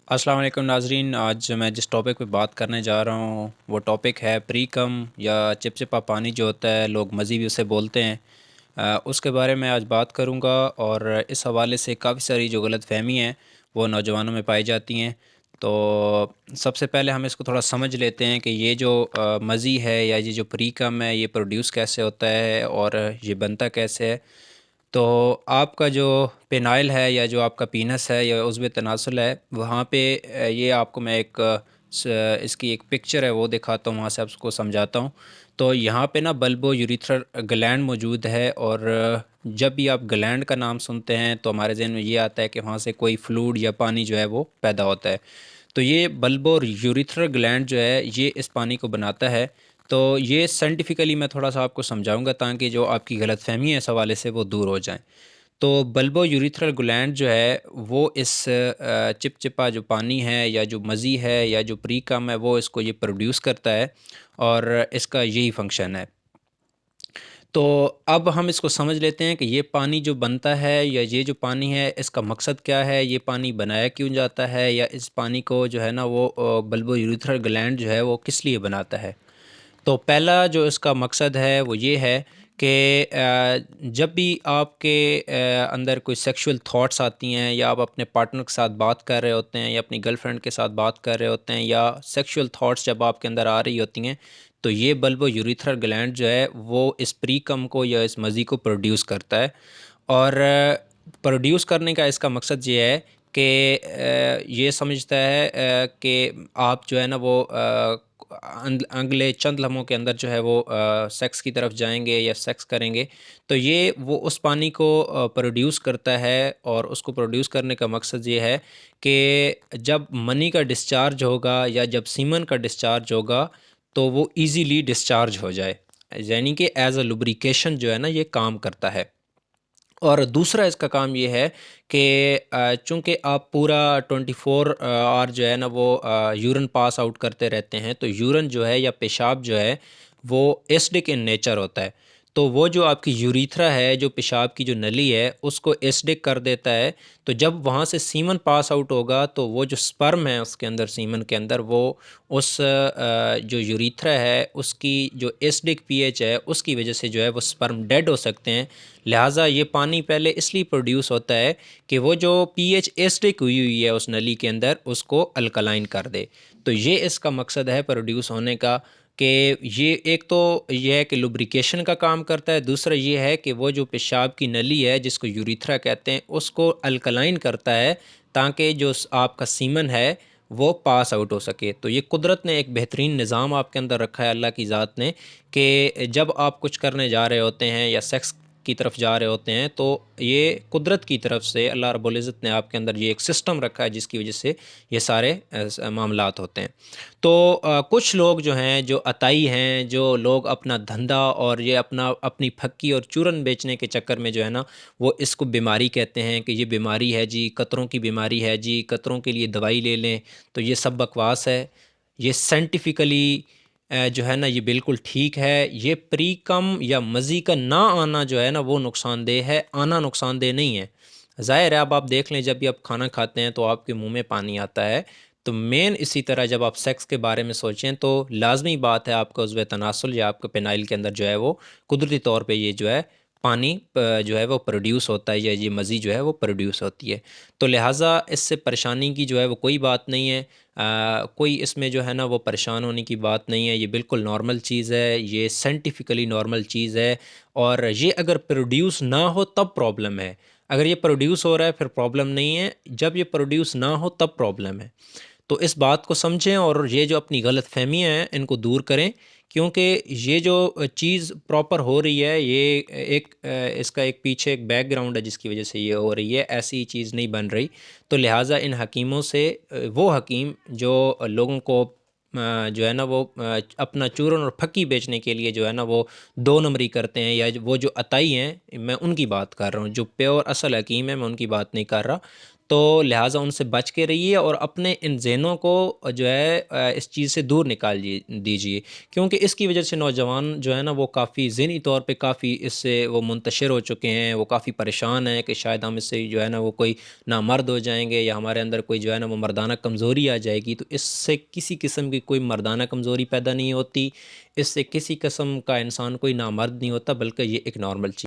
अस्सलाम वालेकुम नाज़रीन। आज मैं जिस टॉपिक पे बात करने जा रहा हूँ वो टॉपिक है प्री कम या चिपचिपा पानी जो होता है, लोग मज़ी भी उसे बोलते हैं। उसके बारे में आज बात करूँगा और इस हवाले से काफ़ी सारी जो गलतफ़हमी हैं वो नौजवानों में पाई जाती हैं। तो सबसे पहले हम इसको थोड़ा समझ लेते हैं कि ये जो मज़ी है या ये जो प्री कम है ये प्रोड्यूस कैसे होता है और ये बनता कैसे है। तो आपका जो पेनाइल है या जो आपका पीनस है या उज़्व तनासुल है, वहाँ पे ये आपको मैं एक इसकी एक पिक्चर है वो दिखाता हूँ, वहाँ से आपको समझाता हूँ। तो यहाँ पे ना बल्बो यूरिथ्रल ग्लैंड मौजूद है और जब भी आप ग्लैंड का नाम सुनते हैं तो हमारे ज़हन में ये आता है कि वहाँ से कोई फ्लूइड या पानी जो है वो पैदा होता है। तो ये बल्बो यूरिथ्रल ग्लैंड जो है ये इस पानी को बनाता है। तो ये साइंटिफिकली मैं थोड़ा सा आपको समझाऊंगा ताकि जो आपकी गलतफहमी है इस हवाले से वो दूर हो जाए। तो बल्बो यूरिथ्रल ग्लैंड जो है वो इस चिपचिपा जो पानी है या जो मज़ी है या जो प्री कम है वो इसको ये प्रोड्यूस करता है और इसका यही फंक्शन है। तो अब हम इसको समझ लेते हैं कि ये पानी जो बनता है या ये जो पानी है इसका मकसद क्या है, ये पानी बनाया क्यों जाता है या इस पानी को जो है ना वो बल्बो यूरिथ्रल ग्लैंड जो है वो किस लिए बनाता है। तो पहला जो इसका मकसद है वो ये है कि जब भी आपके अंदर कोई सेक्सुअल थॉट्स आती हैं या आप अपने पार्टनर के साथ बात कर रहे होते हैं या अपनी गर्लफ्रेंड के साथ बात कर रहे होते हैं या सेक्सुअल थॉट्स जब आपके अंदर आ रही होती हैं, तो ये बल्बो यूरिथ्रल ग्लैंड जो है वो इस प्रीकम को या इस मज़ी को प्रोड्यूस करता है। और प्रोड्यूस करने का इसका मकसद ये है कि ये समझता है कि आप जो है ना वो अगले चंद लम्हों के अंदर जो है वो सेक्स की तरफ जाएंगे या सेक्स करेंगे। तो ये वो उस पानी को प्रोड्यूस करता है और उसको प्रोड्यूस करने का मकसद ये है कि जब मनी का डिस्चार्ज होगा या जब सीमन का डिस्चार्ज होगा तो वो इजीली डिस्चार्ज हो जाए, यानी कि एज अ लुब्रिकेशन जो है ना ये काम करता है। और दूसरा इसका काम ये है कि चूँकि आप पूरा 24 आवर जो है ना वो यूरिन पास आउट करते रहते हैं, तो यूरिन जो है या पेशाब जो है वो एसिडिक इन नेचर होता है। तो वो जो आपकी यूरीथ्रा है, जो पेशाब की जो नली है उसको एसिडिक कर देता है। तो जब वहाँ से सीमन पास आउट होगा तो वो जो स्पर्म है उसके अंदर, सीमन के अंदर, वो उस जो यूरीथ्रा है उसकी जो एसिडिक पीएच है उसकी वजह से जो है वो स्पर्म डेड हो सकते हैं। लिहाजा ये पानी पहले इसलिए प्रोड्यूस होता है कि वो जो पीएच एसिडिक हुई हुई है उस नली के अंदर उसको अल्कलाइन कर दे। तो ये इसका मकसद है प्रोड्यूस होने का कि ये एक तो ये है कि लुब्रिकेशन का काम करता है, दूसरा ये है कि वो जो पेशाब की नली है जिसको यूरिथ्रा कहते हैं उसको अल्कलाइन करता है ताकि जो आपका सीमन है वो पास आउट हो सके। तो ये कुदरत ने एक बेहतरीन निज़ाम आपके अंदर रखा है, अल्लाह की ज़ात ने, कि जब आप कुछ करने जा रहे होते हैं या सेक्स की तरफ जा रहे होते हैं तो ये कुदरत की तरफ से अल्लाह रब्बुल इज़्ज़त ने आपके अंदर ये एक सिस्टम रखा है जिसकी वजह से ये सारे मामलात होते हैं। तो कुछ लोग जो हैं, जो अताई हैं, जो लोग अपना धंधा और ये अपनी फक्की और चूरन बेचने के चक्कर में जो है ना वो इसको बीमारी कहते हैं कि ये बीमारी है जी, कतरों की बीमारी है जी, कतरों के लिए दवाई ले लें। तो ये सब बकवास है। ये साइंटिफिकली जो है ना ये बिल्कुल ठीक है। ये प्री कम या मज़ी का ना आना जो है ना वो नुकसानदेह है, आना नुकसानदेह नहीं है। ज़ाहिर है, अब आप देख लें जब भी आप खाना खाते हैं तो आपके मुंह में पानी आता है। तो मेन इसी तरह जब आप सेक्स के बारे में सोचें तो लाजमी बात है आपका उज़्व तनासुल या आपका पेनाइल के अंदर जो है वो कुदरती तौर पे ये जो है पानी जो है वो प्रोड्यूस होता है या ये मज़ी जो है वो प्रोड्यूस होती है। तो लिहाजा इससे परेशानी की जो है वो कोई बात नहीं है। कोई इसमें जो है ना वो परेशान होने की बात नहीं है। ये बिल्कुल नॉर्मल चीज़ है, ये साइंटिफिकली नॉर्मल चीज़ है। और ये अगर प्रोड्यूस ना हो तब प्रॉब्लम है। अगर ये प्रोड्यूस हो रहा है फिर प्रॉब्लम नहीं है, जब ये प्रोड्यूस ना हो तब प्रॉब्लम है। तो इस बात को समझें और ये जो अपनी गलतफ़हमियाँ हैं इनको दूर करें, क्योंकि ये जो चीज़ प्रॉपर हो रही है ये इसका एक पीछे एक बैकग्राउंड है जिसकी वजह से ये हो रही है, ऐसी चीज़ नहीं बन रही। तो लिहाजा इन हकीमों से वो हकीम जो लोगों को जो है ना वो अपना चूरन और फक्की बेचने के लिए जो है ना वो दो नंबरी करते हैं, या वो जो अताई हैं मैं उनकी बात कर रहा हूँ, जो प्योर असल हकीम है मैं उनकी बात नहीं कर रहा। तो लिहाज़ा उनसे बच के रहिए और अपने इन ज़हनों को जो है इस चीज़ से दूर निकाल दीजिए, क्योंकि इसकी वजह से नौजवान जो है ना वो काफ़ी ज़हनी तौर पे काफ़ी इससे वो मुंतशिर हो चुके हैं, वो काफ़ी परेशान हैं कि शायद हम इससे जो है ना वो कोई नामर्द हो जाएँगे या हमारे अंदर कोई जो है ना वो मर्दाना कमज़ोरी आ जाएगी। तो इससे किसी किस्म की कोई मर्दाना कमज़ोरी पैदा नहीं होती, इससे किसी किस्म का इंसान कोई नामर्द नहीं होता, बल्कि ये एक नॉर्मल चीज़